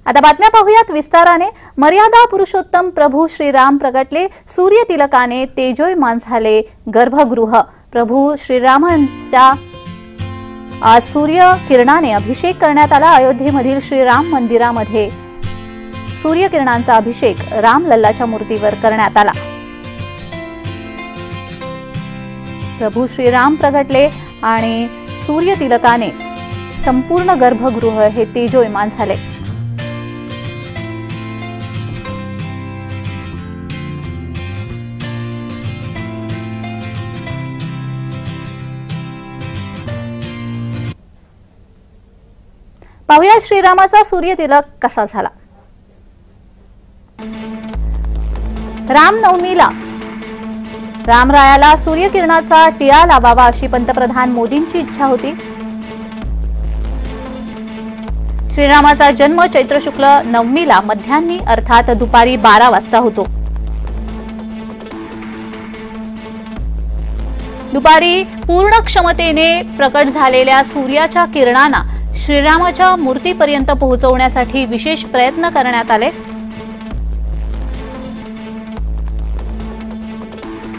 आता बातम्या पाहूयात विस्ताराने। मर्यादा पुरुषोत्तम प्रभू श्रीराम प्रगटले, सूर्य तिलकाने तेजोयमान झाले गर्भगृह। प्रभू श्रीरामांचा आज सूर्य किरणाने अभिषेक करण्यात आला। अयोध्येमधील श्रीराम मंदिरामध्ये सूर्य किरणांचा अभिषेक राम लल्लाच्या मूर्तीवर करण्यात आला। प्रभू श्रीराम प्रगटले आणि सूर्य तिलकाने संपूर्ण गर्भगृह हे तेजोयमान झाले। पाहूया श्रीरामाचा सूर्य तिलक कसा झाला। रामनवमीला रामरायाला सूर्यकिरणाचा टिळा लावावा अशी पंतप्रधान मोदींची इच्छा होती। श्रीरामाचा जन्म चैत्र शुक्ल नवमीला मध्यान्ही अर्थात दुपारी 12 वाजता होतो। दुपारी पूर्ण क्षमतेने प्रकट झालेल्या सूर्याच्या किरणांना श्रीरामाच्या मूर्तीपर्यंत पोहोचवण्यासाठी विशेष प्रयत्न करण्यात आले।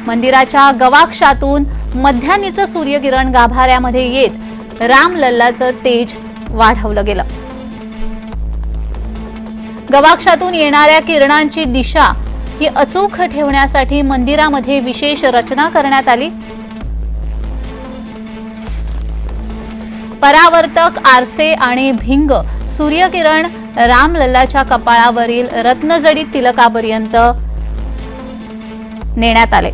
मंदिराच्या गवाक्षातून मध्यान्हीचं सूर्यकिरण गाभाऱ्यामध्ये येत राम लल्लाचं तेज वाढवलं गेलं। गवाक्षातून येणाऱ्या किरणांची दिशा ही अचूक ठेवण्यासाठी मंदिरामध्ये विशेष रचना करण्यात आली। परावर्तक आरसे आणि भिंग सूर्यकिरण राम लल्लाच्या कपाळावरील रत्नजडित तिलकापर्यंत नेण्यात आले।